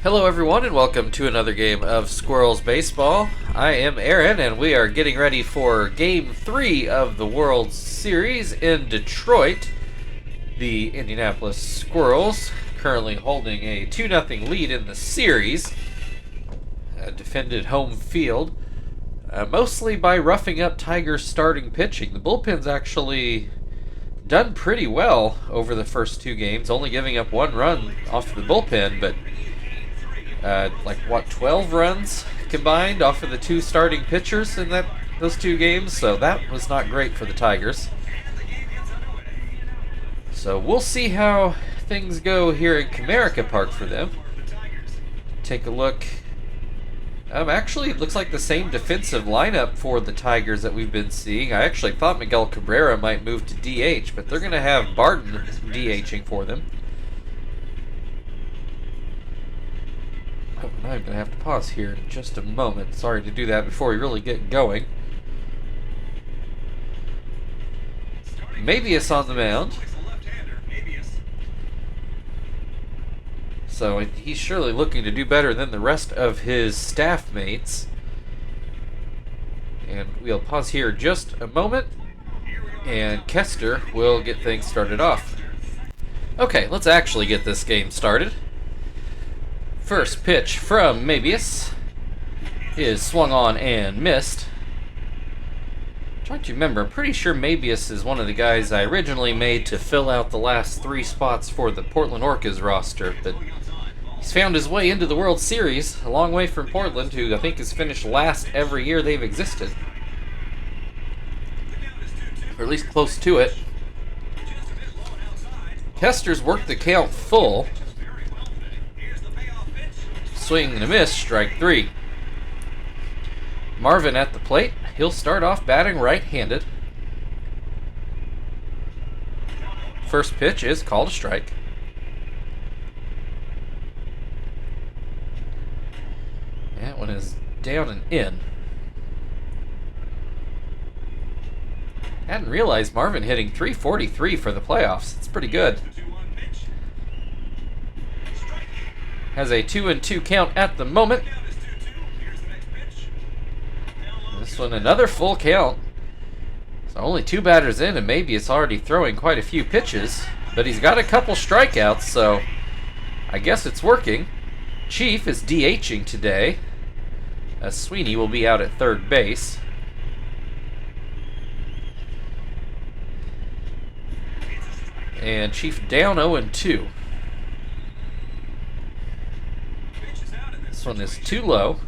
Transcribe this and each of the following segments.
Hello everyone and welcome to another game of Squirrels Baseball. I am Aaron and we are getting ready for Game 3 of the World Series in Detroit. The Indianapolis Squirrels currently holding a 2-0 lead in the series. Defended home field, mostly by roughing up Tigers' starting pitching. The bullpen's actually done pretty well over the first two games, only giving up one run off the bullpen, but 12 runs combined off of the two starting pitchers in those two games, so that was not great for the Tigers. So we'll see how things go here in Comerica Park for them. Take a look. Actually, it looks like the same defensive lineup for the Tigers that we've been seeing. I actually thought Miguel Cabrera might move to DH, but they're going to have Barton DHing for them. I'm going to have to pause here in just a moment. Sorry to do that before we really get going. Mabius on the mound. So he's surely looking to do better than the rest of his staff mates. And we'll pause here just a moment, and Kester will get things started off. Okay, let's actually get this game started. First pitch from Mabius is swung on and missed. Trying to remember, I'm pretty sure Mabius is one of the guys I originally made to fill out the last three spots for the Portland Orcas roster, but he's found his way into the World Series, a long way from Portland, who I think has finished last every year they've existed. Or at least close to it. Kester's worked the count full. Swing and a miss, strike three. Marvin at the plate. He'll start off batting right-handed. First pitch is called a strike. That one is down and in. Hadn't realized Marvin hitting .343 for the playoffs. It's pretty good. Has a 2-2 count at the moment. This one another full count. So only two batters in, and maybe it's already throwing quite a few pitches. But he's got a couple strikeouts, so I guess it's working. Chief is DHing today, as Sweeney will be out at third base. And Chief down 0-2. This one is too low.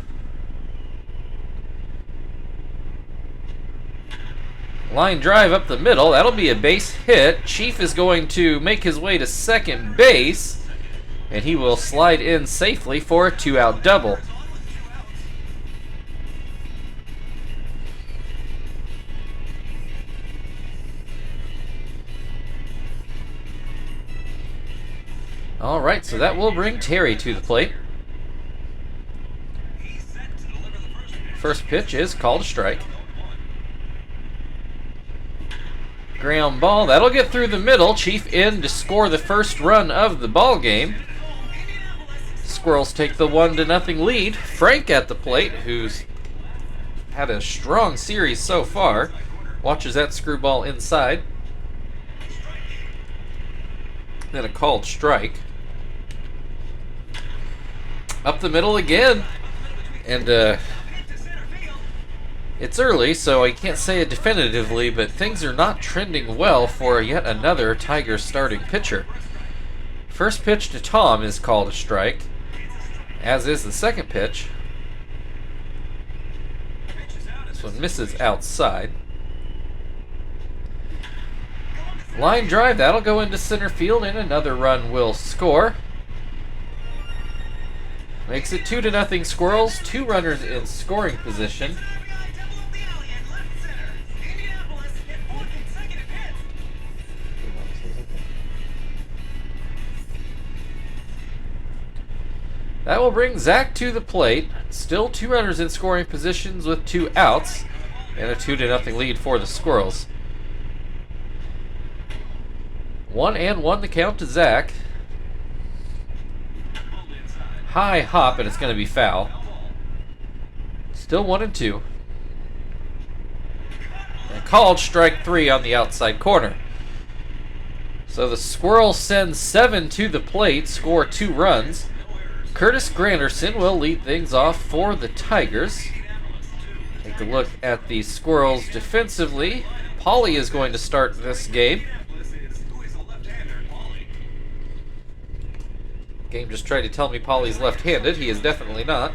Line drive up the middle. That'll be a base hit. Chief is going to make his way to second base, and he will slide in safely for a 2-out double. All right, so that will bring Terry to the plate. First pitch is called a strike. Ground ball, that'll get through the middle. Chief in to score the first run of the ball game. Squirrels take the 1-0 lead. Frank at the plate, who's had a strong series so far, watches that screwball inside. Then a called strike. Up the middle again. And it's early, so I can't say it definitively, but things are not trending well for yet another Tigers starting pitcher. First pitch to Tom is called a strike, as is the second pitch. This one misses outside. Line drive, that'll go into center field, and another run will score. Makes it 2-0 Squirrels, two runners in scoring position. That will bring Zach to the plate. Still two runners in scoring positions with 2 outs, and a 2-0 lead for the Squirrels. 1-1 the count to Zach. high hop, and it's going to be foul. Still 1-2. And called strike 3 on the outside corner. So the Squirrels send 7 to the plate, score 2 runs. Curtis Granderson will lead things off for the Tigers. Take a look at the Squirrels defensively. Pauly is going to start this game. Game just tried to tell me Pauly's left-handed. He is definitely not.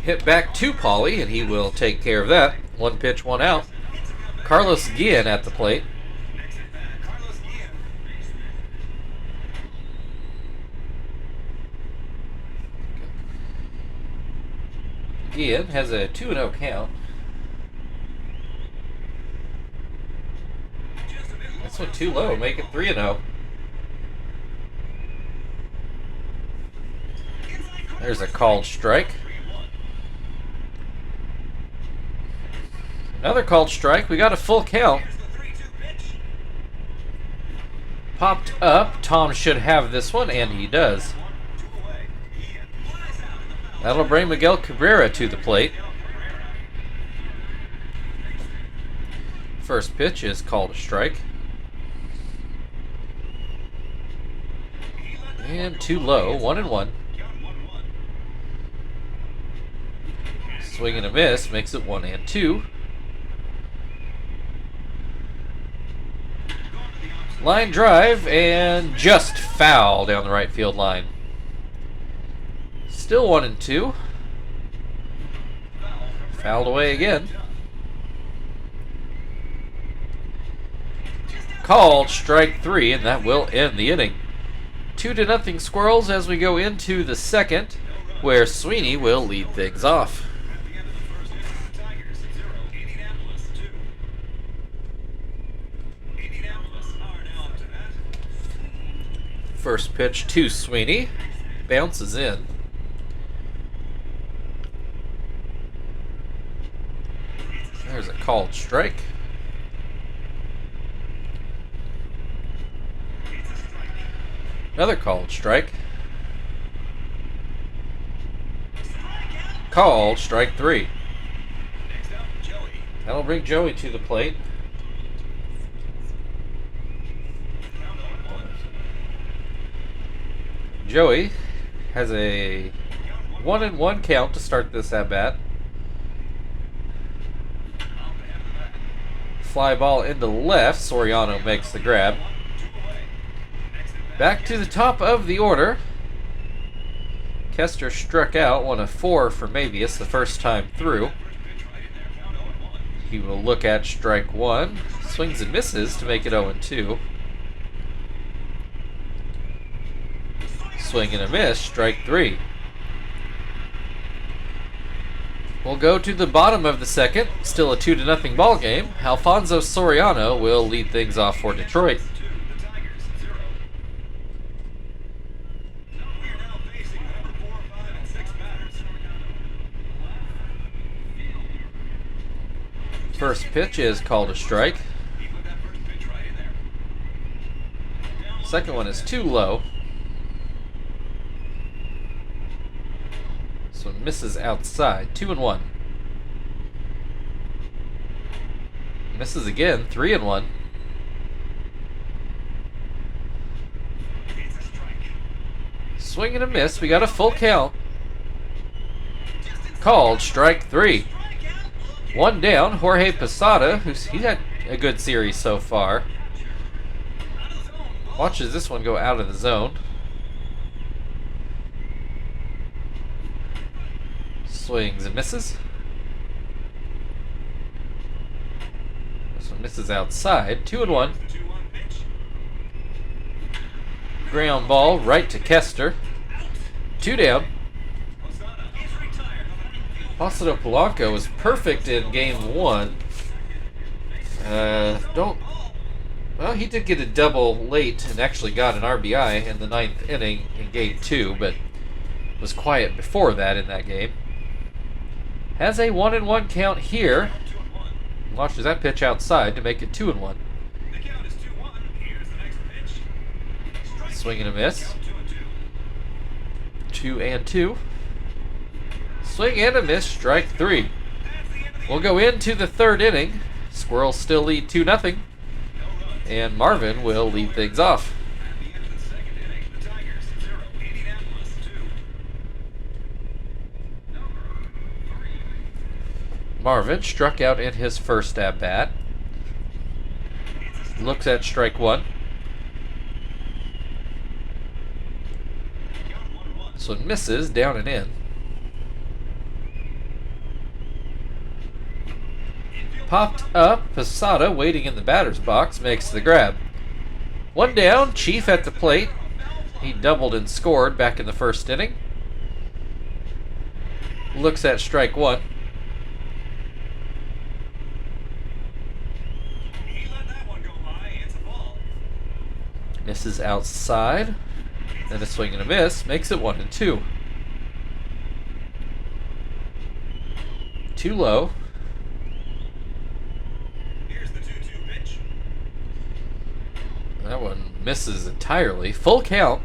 Hit back to Pauly, and he will take care of that. 1 pitch, 1 out. Carlos Guillen at the plate. Guillen has a 2-0 count. This one too low, make it 3-0. There's a called strike. Another called strike. We got a full count. Popped up. Tom should have this one, and he does. That'll bring Miguel Cabrera to the plate. First pitch is called a strike. And too low. 1-1. Swing and a miss makes it 1-2. Line drive and just foul down the right field line. Still 1-2. Fouled away again. Called strike 3, and that will end the inning. 2-0 Squirrels as we go into the second, where Sweeney will lead things off. First pitch to Sweeney. Bounces in. There's a called strike. Another called strike. Called strike 3. That'll bring Joey to the plate. Joey has a 1-1 count to start this at bat. Fly ball into left. Soriano makes the grab. Back to the top of the order. Kester struck out, 1 of 4 for Mavius the first time through. He will look at strike 1. Swings and misses to make it 0-2. Swing and a miss, strike 3. We'll go to the bottom of the second. Still a 2-0 ball game. Alfonso Soriano will lead things off for Detroit. First pitch is called a strike. Second one is too low. This one misses outside. 2-1. Misses again. 3-1. Swing and a miss. We got a full count. Called strike 3. 1 down. Jorge Posada, he's had a good series so far. Watches this one go out of the zone. Swings and misses. This one misses outside. 2-1. Ground ball right to Kester. 2 down. Placido Polanco was perfect in game 1. Well, he did get a double late and actually got an RBI in the 9th inning in game 2, but was quiet before that in that game. Has a 1-1 count here. Launches that pitch outside to make it 2-1. Swing and a miss. 2-2. Swing and a miss, strike 3. We'll go into the third inning. Squirrels still lead 2-0. And Marvin will lead things off. Marvin struck out in his first at-bat. Looks at strike 1. So it misses, down and in. Popped up, Posada waiting in the batter's box, makes the grab. 1 down, Chief at the plate. He doubled and scored back in the first inning. Looks at strike 1. Misses outside. Then a swing and a miss, makes it 1-2. Too low. That one misses entirely. Full count.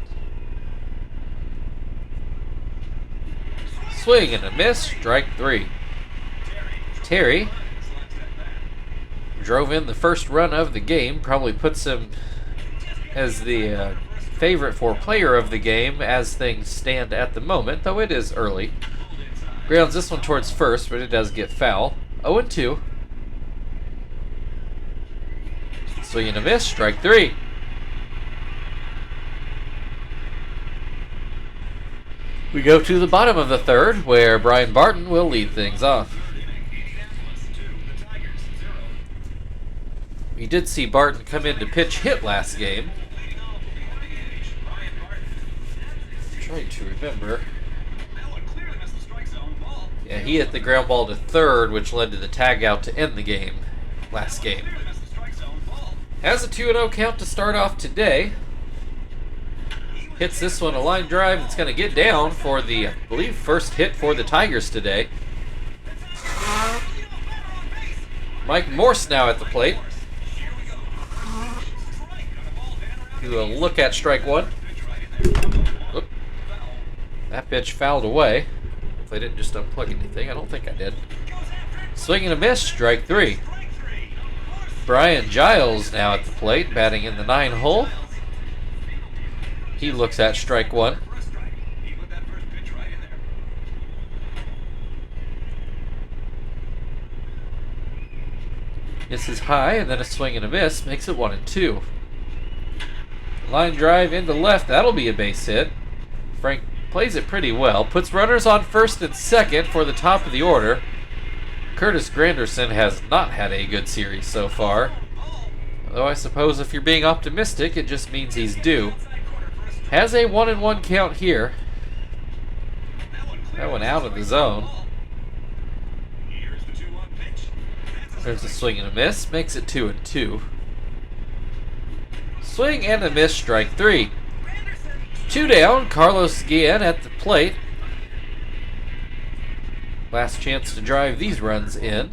Swing and a miss. Strike 3. Terry drove in the first run of the game. Probably puts him as the favorite for player of the game as things stand at the moment, though it is early. Grounds this one towards first, but it does get foul. 0-2. Swing and a miss. Strike 3. We go to the bottom of the third, where Brian Barton will lead things off. We did see Barton come in to pitch hit last game. I'm trying to remember. Yeah, he hit the ground ball to third, which led to the tag out to end the game last game. Has a 2-0 count to start off today. Hits this one a line drive. It's going to get down for the, I believe, first hit for the Tigers today. Mike Morse now at the plate. Do a look at strike 1. Oop. That pitch fouled away. If I didn't just unplug anything, I don't think I did. Swing and a miss, strike 3. Brian Giles now at the plate, batting in the 9 hole. He looks at strike 1. Misses high, and then a swing and a miss makes it 1-2. Line drive into left, that'll be a base hit. Frank plays it pretty well, puts runners on first and second for the top of the order. Curtis Granderson has not had a good series so far. Though I suppose if you're being optimistic, it just means he's due. Has a 1-1 count here. That one out of the zone. There's a swing and a miss. Makes it 2-2. Swing and a miss. Strike 3. 2 down. Carlos Guillen at the plate. Last chance to drive these runs in.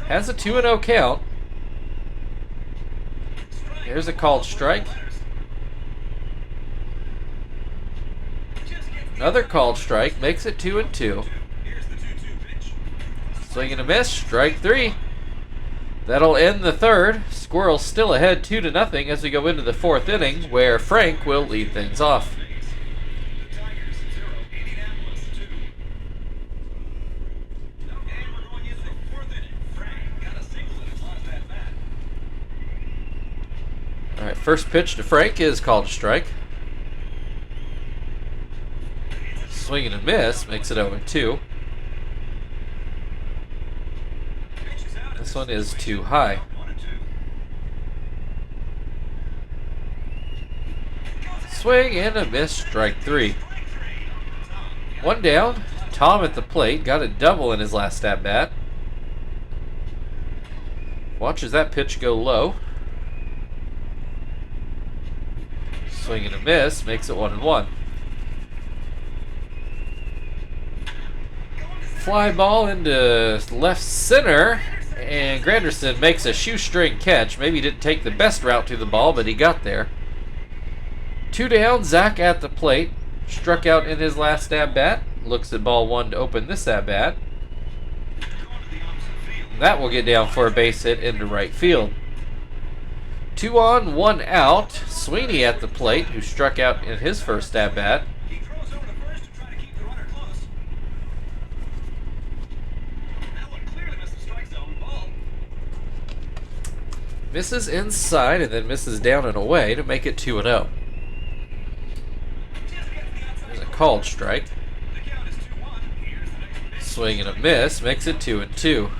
Has a 2-0 count. There's a called strike. Another called strike makes it 2-2. Swing and a miss, strike 3. That'll end the third. Squirrels still ahead 2-0 as we go into the fourth inning, where Frank will lead things off. All right, first pitch to Frank is called a strike. Swing and a miss makes it 0-2. This one is too high. Swing and a miss, strike 3. 1 down. Tom at the plate got a double in his last at-bat. Watches that pitch go low. Swing and a miss makes it 1-1. Fly ball into left center, And Granderson makes a shoestring catch. Maybe he didn't take the best route to the ball, but he got there. 2 down, Zach at the plate. Struck out in his last at-bat. Looks at ball 1 to open this at-bat. That will get down for a base hit into right field. 2 on, 1 out. Sweeney at the plate, who struck out in his first at-bat. Misses inside and then misses down and away to make it 2-0. There's a called strike. Swing and a miss makes it 2-2.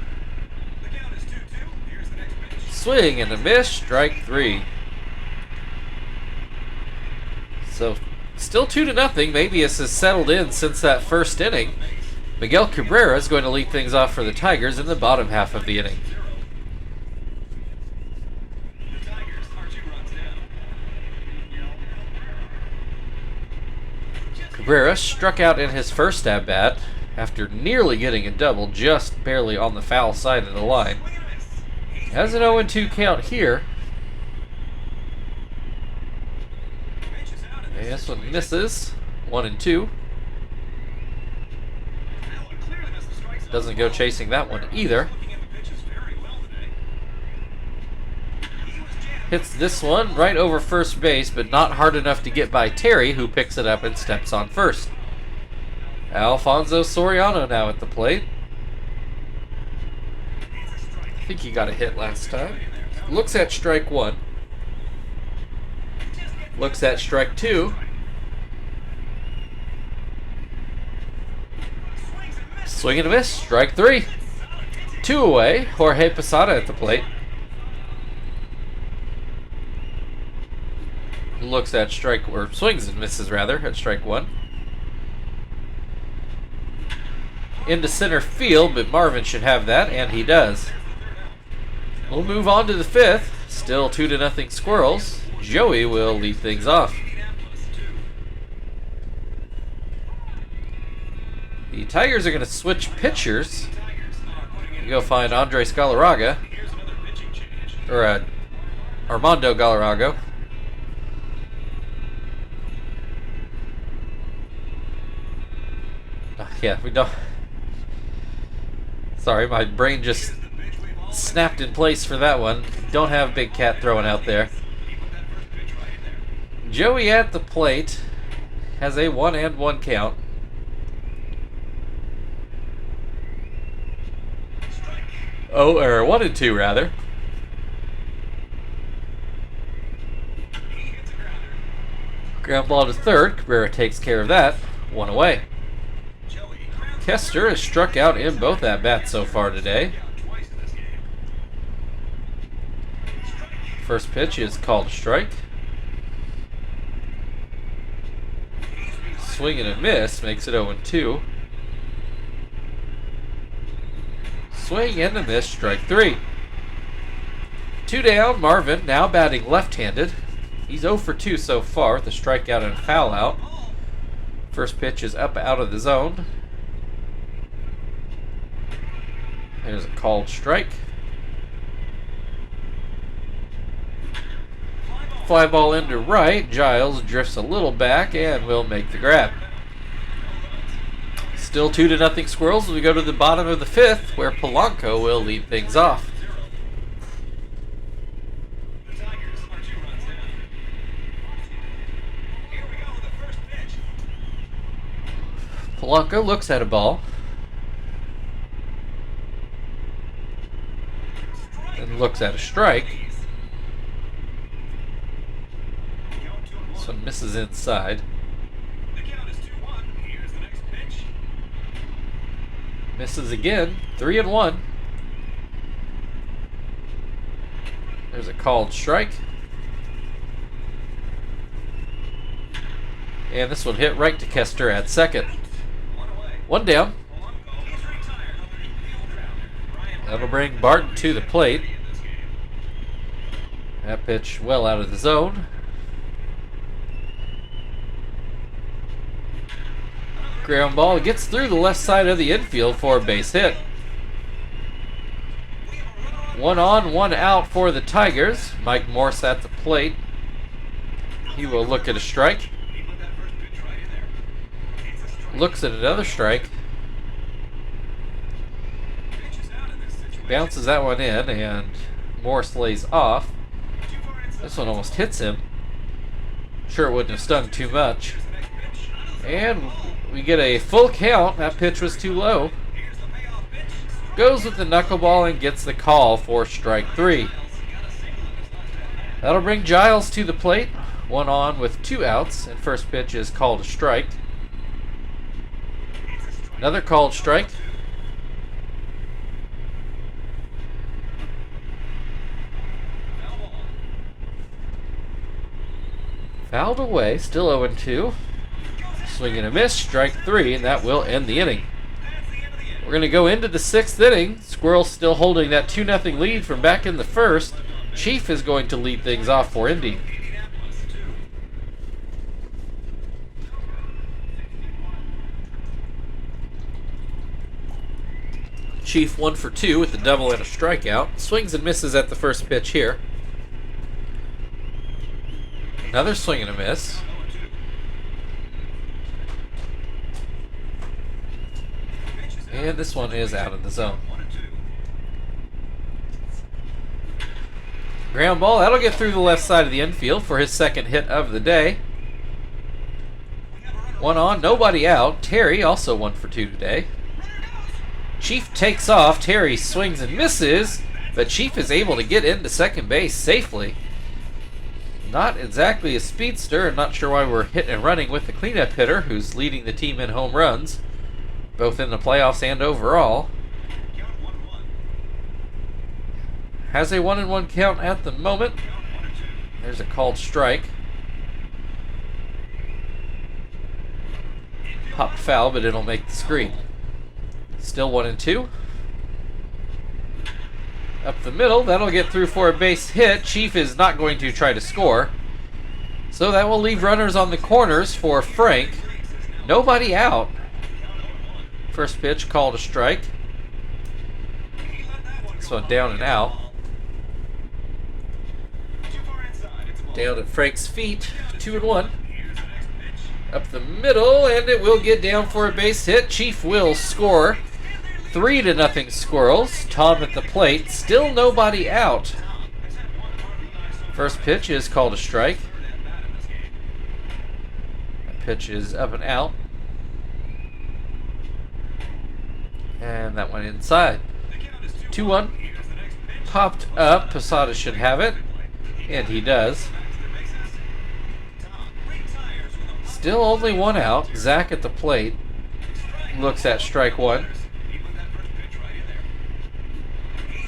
Swing and a miss, strike 3. So still 2-0. Maybe this has settled in since that first inning. Miguel Cabrera is going to lead things off for the Tigers in the bottom half of the inning. Cabrera struck out in his first at-bat after nearly getting a double, just barely on the foul side of the line. Has an 0-2 count here. And this one misses. 1-2. Doesn't go chasing that one either. Hits this one right over first base, but not hard enough to get by Terry, who picks it up and steps on first. Alfonso Soriano now at the plate. I think he got a hit last time. Looks at strike 1. Looks at strike 2. Swing and a miss, strike 3. 2 away, Jorge Posada at the plate. Looks at strike, or swings and misses rather, at strike 1. Into center field, but Marvin should have that, and he does. We'll move on to the 5th. Still 2-0 Squirrels. Joey will lead things off. The Tigers are going to switch pitchers. You go find Andres Galarraga, or Armando Galarraga. Yeah, we don't. Sorry, my brain just snapped in place for that one. Don't have Big Cat throwing out there. Joey at the plate has a 1-1 count. Oh, or 1-2 rather. Ground ball to third. Cabrera takes care of that. 1 away. Kester has struck out in both at-bats so far today. First pitch is called a strike. Swing and a miss makes it 0-2. Swing and a miss, strike 3. 2 down, Marvin now batting left-handed. He's 0 for 2 so far with a strikeout and a foul out. First pitch is up out of the zone. There's a called strike. Fly ball into right. Giles drifts a little back and will make the grab. Still 2-0 Squirrels as we go to the bottom of the 5th, where Polanco will lead things off. Polanco looks at a ball and looks at a strike. This one misses inside. Misses again. 3-1. There's a called strike. And this one hit right to Kester at second. 1 down. That'll bring Barton to the plate. That pitch well out of the zone. Ground ball gets through the left side of the infield for a base hit. 1 on, 1 out for the Tigers. Mike Morse at the plate. He will look at a strike. Looks at another strike. Bounces that one in, and Morse lays off. This one almost hits him. Sure, it wouldn't have stung too much. And we get a full count. That pitch was too low. Goes with the knuckleball and gets the call for strike 3. That'll bring Giles to the plate. 1 on with 2 outs, and first pitch is called a strike. Another called strike. Fouled away, still 0-2. Swing and a miss, strike 3, and that will end the inning. We're going to go into the 6th inning. Squirrels still holding that 2-0 lead from back in the first. Chief is going to lead things off for Indy. Chief 1 for 2 with a double and a strikeout. Swings and misses at the first pitch here. Another swing and a miss. And this one is out of the zone. Ground ball, that'll get through the left side of the infield for his second hit of the day. 1 on, nobody out. Terry also 1 for 2 today. Chief takes off. Terry swings and misses, but Chief is able to get into second base safely. Not exactly a speedster. I'm not sure why we're hitting and running with the cleanup hitter who's leading the team in home runs, both in the playoffs and overall. Has a 1-1 count at the moment. There's a called strike. Popped foul, but it'll make the screen. Still 1-2. Up the middle, that'll get through for a base hit. Chief is not going to try to score, so that will leave runners on the corners for Frank. Nobody out. First pitch called a strike. This one down and out. Down at Frank's feet, 2-1. Up the middle, and it will get down for a base hit. Chief will score. 3-0 Squirrels. Tom at the plate. Still nobody out. First pitch is called a strike. That pitch is up and out. And that went inside. 2-1. Popped up. Posada should have it. And he does. Still only 1 out. Zach at the plate. Looks at strike 1.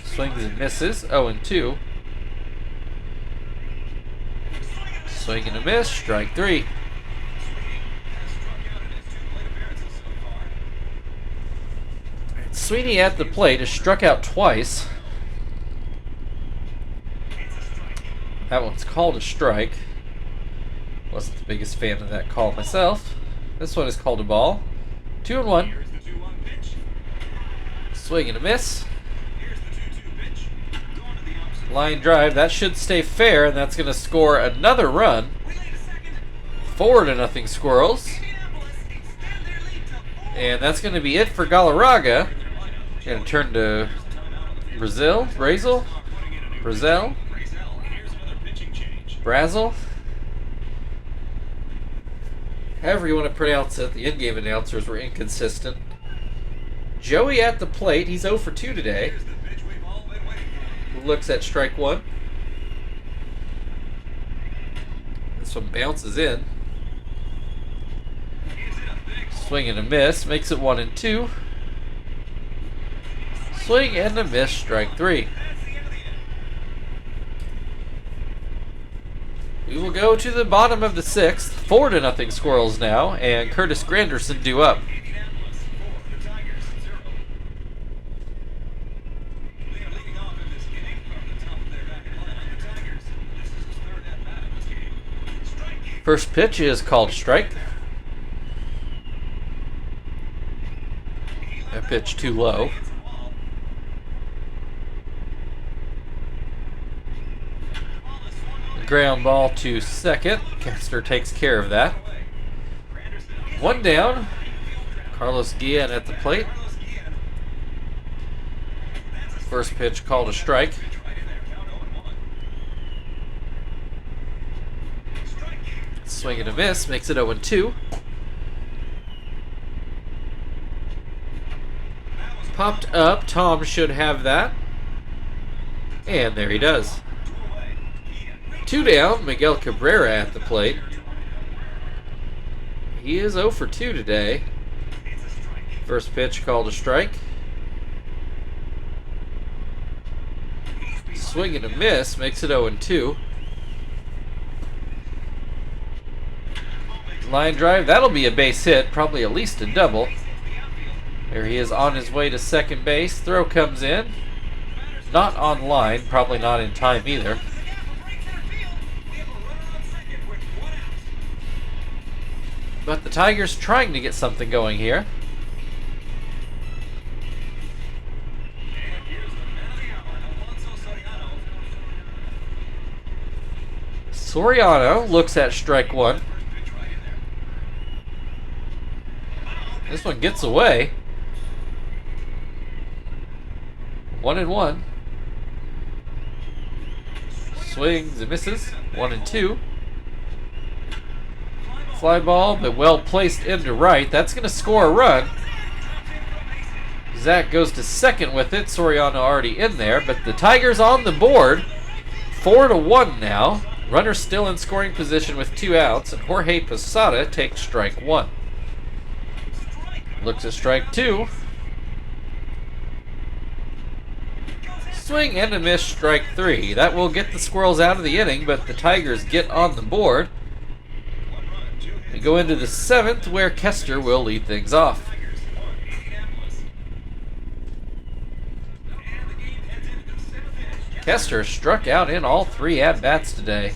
Swings and misses. 0-2. Swing and a miss. Strike 3. Sweeney at the plate has struck out twice. That one's called a strike. Wasn't the biggest fan of that call myself. This one is called a ball. 2-1. Swing and a miss. Line drive. That should stay fair, and that's going to score another run. 4-0 Squirrels. And that's going to be it for Galarraga. Going to turn to Brazil. However you want to pronounce it, the in-game announcers were inconsistent. Joey at the plate. He's 0 for 2 today. Looks at strike 1. This one bounces in. Swing and a miss. Makes it 1-2. Swing and a miss. Strike 3. We will go to the bottom of the 6th. 4-0 Squirrels now, and Curtis Granderson due up. First pitch is called strike. That pitch too low. Ground ball to second. Kester takes care of that. One down. Carlos Guillen at the plate. First pitch called a strike. Swing and a miss, makes it 0-2. Popped up, Tom should have that. And there he does. 2 down, Miguel Cabrera at the plate. He is 0 for 2 today. First pitch called a strike. Swing and a miss, makes it 0-2. Line drive, that'll be a base hit, probably at least a double. There he is on his way to second base. Throw comes in. Not on line, probably not in time either. But the Tigers trying to get something going here. Soriano looks at strike one. This one gets away. 1-1. Swings and misses. 1-2. Fly ball, but well placed into right. That's going to score a run. Zach goes to second with it. Soriano already in there, but the Tigers on the board. 4-1 now. Runner still in scoring position with 2 outs, and Jorge Posada takes strike one. Looks at strike two. Swing and a miss, strike three. That will get the Squirrels out of the inning, but the Tigers get on the board. We go into the 7th, where Kester will lead things off. Kester struck out in all 3 at-bats today.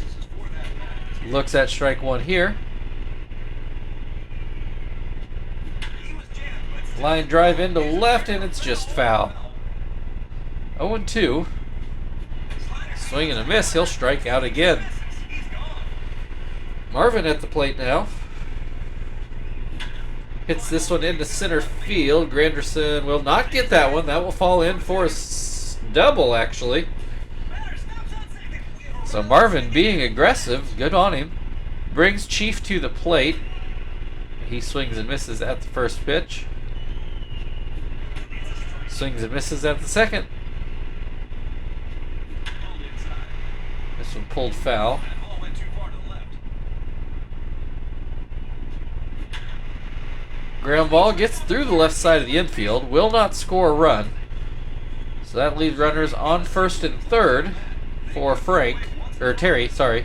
Looks at strike one here. Line drive into left, and it's just foul. 0-2. Swing and a miss. He'll strike out again. Marvin at the plate now. Hits this one into center field. Granderson will not get that one. That will fall in for a double, actually. So Marvin being aggressive. Good on him. Brings Chief to the plate. He swings and misses at the first pitch. Swings and misses at the second. This one pulled foul. Ground ball gets through the left side of the infield. Will not score a run. So that leaves runners on first and third for Terry, sorry.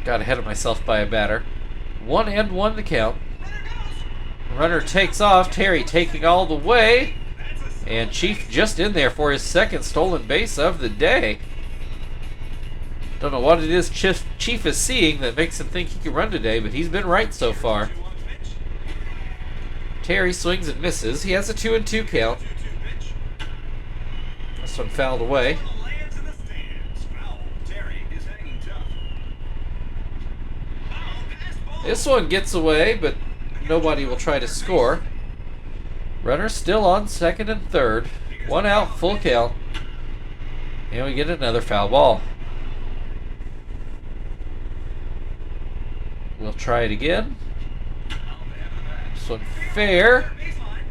Got ahead of myself by a batter. 1-1 to count. Runner takes off. Terry taking all the way. And Chief just in there for his second stolen base of the day. Don't know what it is Chief is seeing that makes him think he can run today, but he's been right so far. Terry swings and misses. He has a 2-2 count. This one fouled away. This one gets away, but nobody will try to score. Runner still on second and third. 1 out, full count. And we get another foul ball. We'll try it again. This one fair.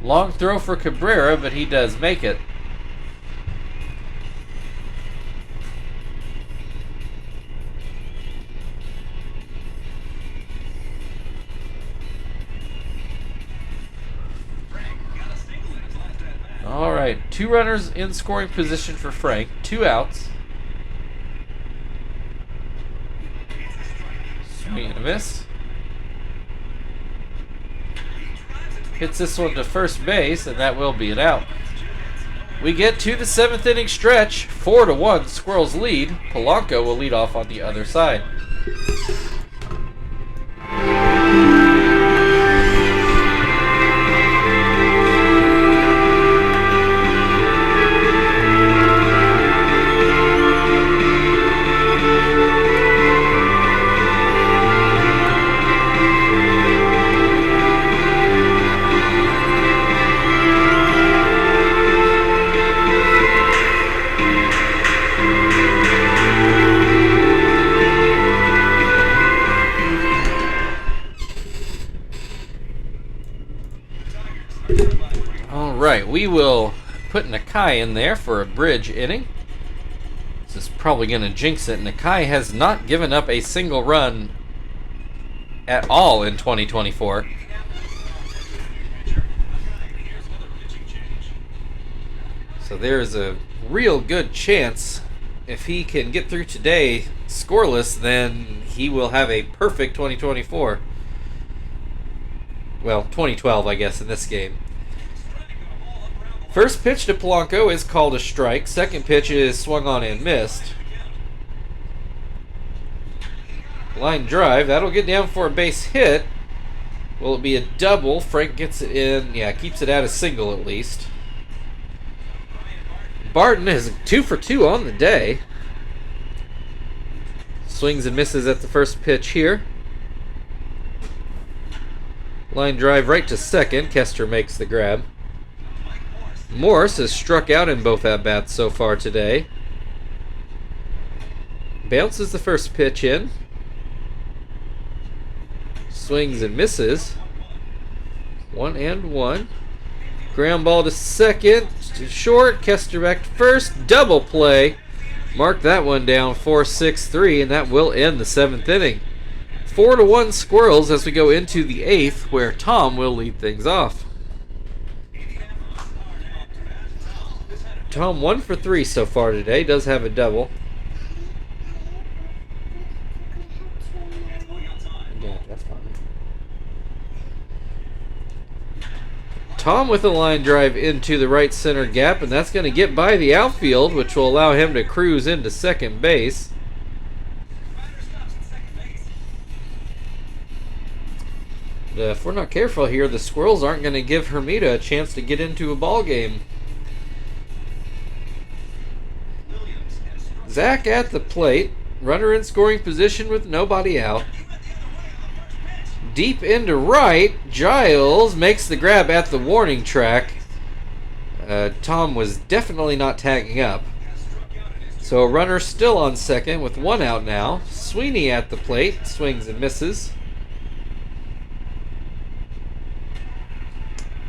Long throw for Cabrera, but he does make it. All right, 2 runners in scoring position for Frank, 2 outs. Swing and a miss. Hits this one to first base, and that will be an out. We get to the 7th inning stretch, 4-1, Squirrels lead. Polanco will lead off on the other side. we will put Nakai in there for a bridge inning. This is probably going to jinx it. Nakai has not given up a single run at all in 2024. So there's a real good chance if he can get through today scoreless, then he will have a perfect 2024. Well, 2012, I guess, in this game. First pitch to Polanco is called a strike. Second pitch is swung on and missed. Line drive. That'll get down for a base hit. Will it be a double? Frank gets it in. Yeah, keeps it at a single at least. Barton is 2 for 2 on the day. Swings and misses at the first pitch here. Line drive right to second. Kester makes the grab. Morse has struck out in both at-bats so far today. Bounces the first pitch in. Swings and misses. 1-1. Ground ball to second. To short. Kester back to first. Double play. Mark that one down. 4-6-3, and that will end the 7th inning. 4-1 Squirrels as we go into the 8th, where Tom will lead things off. Tom 1 for 3 so far today. Does have a double. Yeah, that's fine. Tom with a line drive into the right center gap, and that's going to get by the outfield, which will allow him to cruise into second base. If we're not careful here, the Squirrels aren't going to give Hermida a chance to get into a ball game. Zach at the plate. Runner in scoring position with nobody out. Deep into right. Giles makes the grab at the warning track. Tom was definitely not tagging up. So a runner still on second with 1 out now. Sweeney at the plate. Swings and misses.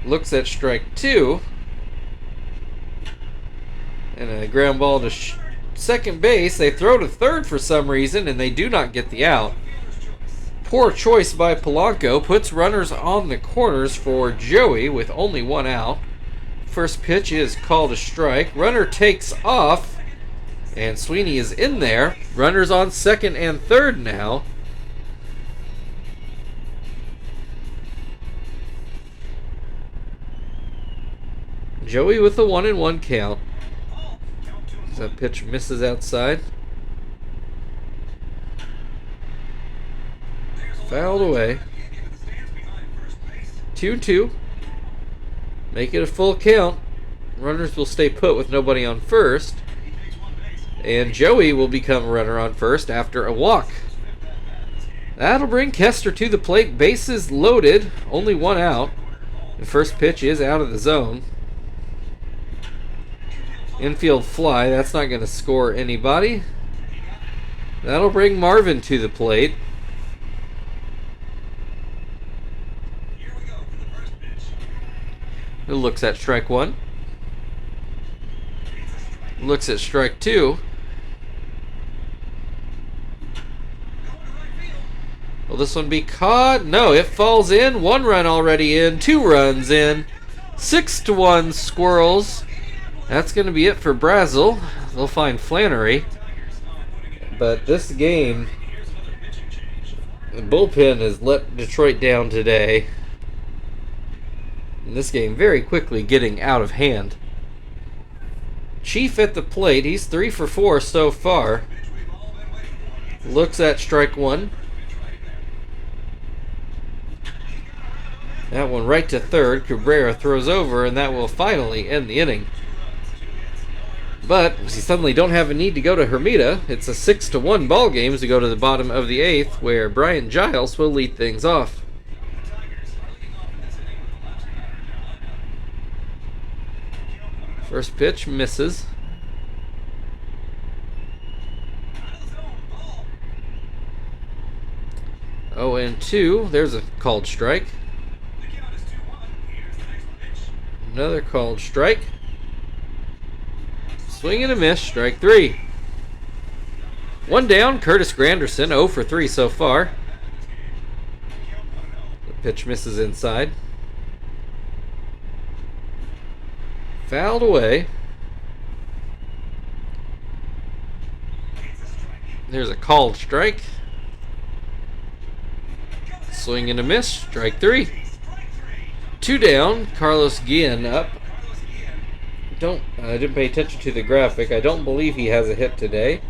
Looks at strike 2. And a ground ball to second base. They throw to third for some reason, and they do not get the out. Poor choice by Polanco. Puts runners on the corners for Joey with only 1 out. First pitch is called a strike. Runner takes off, and Sweeney is in there. Runners on second and third now. Joey with a 1-1 count. That pitch misses outside. Fouled away. 2-2. Make it a full count. Runners will stay put with nobody on first. And Joey will become a runner on first after a walk. That'll bring Kester to the plate. Bases loaded. Only 1 out. The first pitch is out of the zone. Infield fly, that's not going to score anybody. That'll bring Marvin to the plate. Who looks at strike 1. Looks at strike 2. Will this one be caught? No, it falls in. 1 run already in. 2 runs in. 6-1 Squirrels. That's going to be it for Brazel. They'll find Flannery. But this game, the bullpen has let Detroit down today. And this game very quickly getting out of hand. Chief at the plate. He's 3 for 4 so far. Looks at strike 1. That one right to third. Cabrera throws over, and that will finally end the inning. But we suddenly don't have a need to go to Hermida. It's a 6-1 ball game as we go to the bottom of the 8th, where Brian Giles will lead things off. First pitch misses. 0-2. There's a called strike. Another called strike. Swing and a miss, strike 3. One down, Curtis Granderson, 0 for 3 so far. The pitch misses inside. Fouled away. There's a called strike. Swing and a miss, strike 3. 2 down, Carlos Guillen up. I didn't pay attention to the graphic. I don't believe he has a hit today.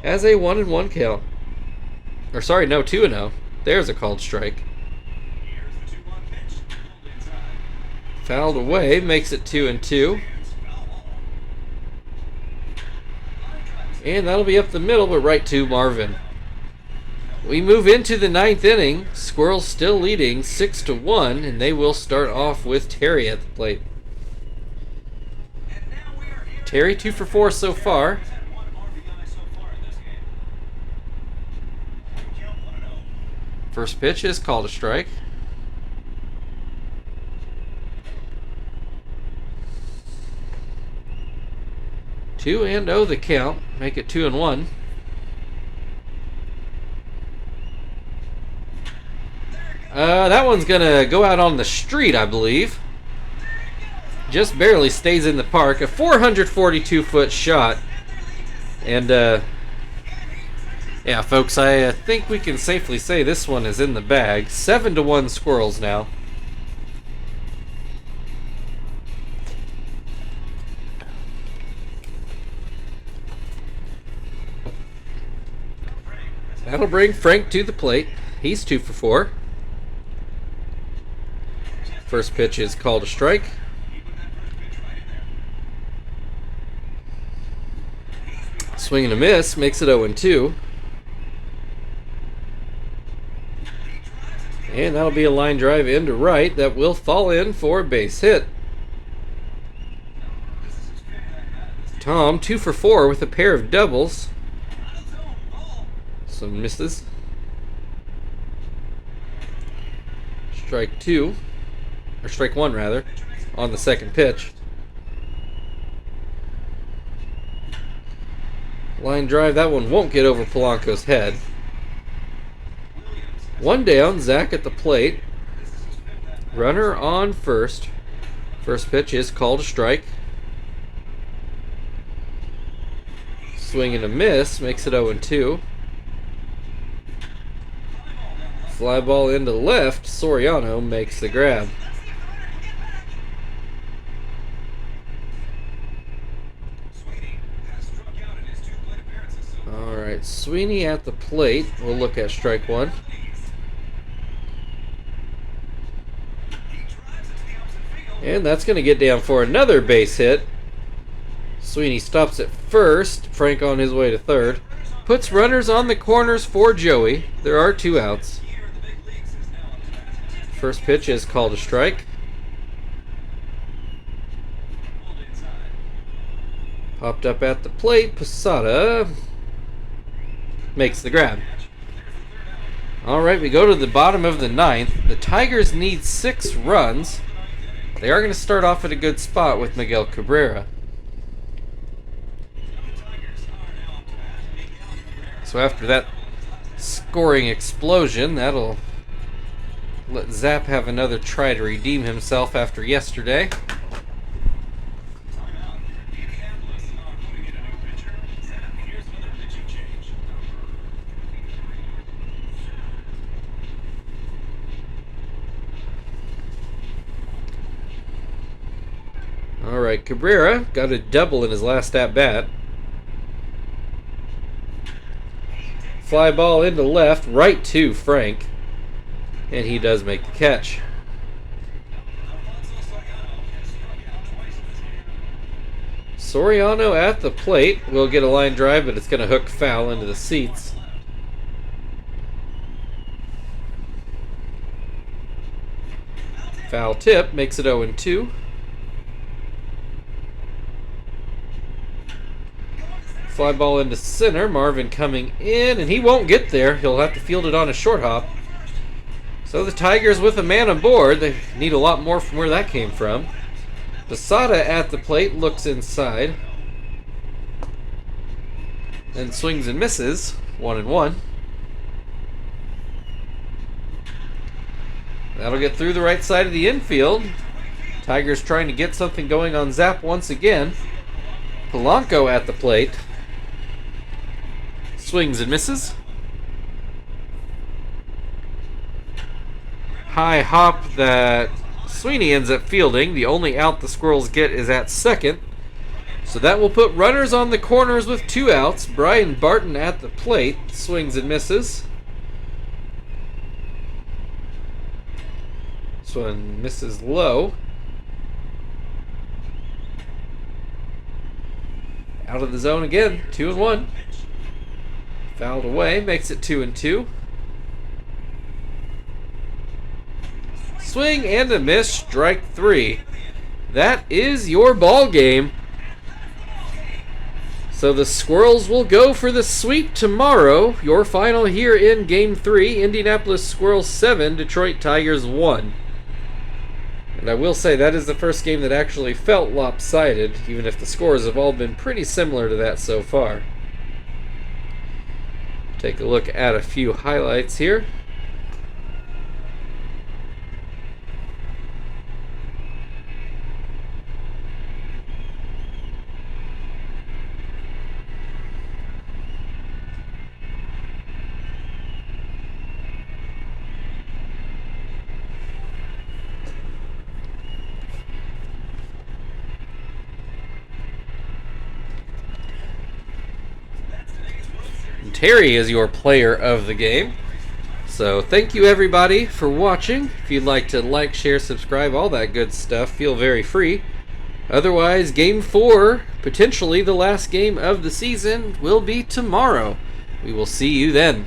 Has a 1-1 count. Or sorry, no, 2-0. There's a called strike. Fouled away, makes it 2-2. And that'll be up the middle, but right to Marvin. We move into the 9th inning. Squirrels still leading 6-1, and they will start off with Terry at the plate. Terry 2 for 4 so far. First pitch is called a strike. Two and 0 the count, make it 2-1. That one's gonna go out on the street, I believe. Just barely stays in the park. A 442-foot shot. And, yeah, folks, I think we can safely say this one is in the bag. 7-1 Squirrels now. That'll bring Frank to the plate. He's 2 for 4. First pitch is called a strike. Swing and a miss, makes it 0-2. And that'll be a line drive into right that will fall in for a base hit. Tom, 2 for 4 with a pair of doubles. Some misses. Strike 2. Or strike 1 rather, on the second pitch. Line drive, that one won't get over Polanco's head. One down, Zach at the plate. Runner on first. First pitch is called a strike. Swing and a miss, makes it 0-2. Fly ball into left, Soriano makes the grab. Alright, Sweeney at the plate. We'll look at strike 1. And that's going to get down for another base hit. Sweeney stops at first. Frank on his way to third. Puts runners on the corners for Joey. There are 2 outs. First pitch is called a strike. Popped up at the plate. Posada makes the grab. Alright, we go to the bottom of the 9th. The Tigers need 6 runs. They are going to start off at a good spot with Miguel Cabrera. So after that scoring explosion, that'll let Zap have another try to redeem himself after yesterday. Alright, Cabrera got a double in his last at-bat. Fly ball into left, right to Frank. And he does make the catch. Soriano at the plate will get a line drive, but it's going to hook foul into the seats. Foul tip makes it 0-2. Fly ball into center. Marvin coming in, and he won't get there. He'll have to field it on a short hop. So the Tigers with a man aboard. They need a lot more from where that came from. Posada at the plate, looks inside. Then swings and misses. 1-1. That'll get through the right side of the infield. Tigers trying to get something going on Zap once again. Polanco at the plate. Swings and misses. High hop that Sweeney ends up fielding. The only out the Squirrels get is at second. So that will put runners on the corners with 2 outs. Brian Barton at the plate. Swings and misses. This one misses low. Out of the zone again. 2-1. Fouled away. Makes it 2-2. Swing and a miss. Strike 3. That is your ball game. So the Squirrels will go for the sweep tomorrow. Your final here in Game 3. Indianapolis Squirrels 7, Detroit Tigers 1. And I will say that is the first game that actually felt lopsided, even if the scores have all been pretty similar to that so far. Take a look at a few highlights here. Terry is your player of the game. So thank you everybody for watching. If you'd like to like, share, subscribe, all that good stuff, feel very free. Otherwise, Game 4, potentially the last game of the season, will be tomorrow. We will see you then.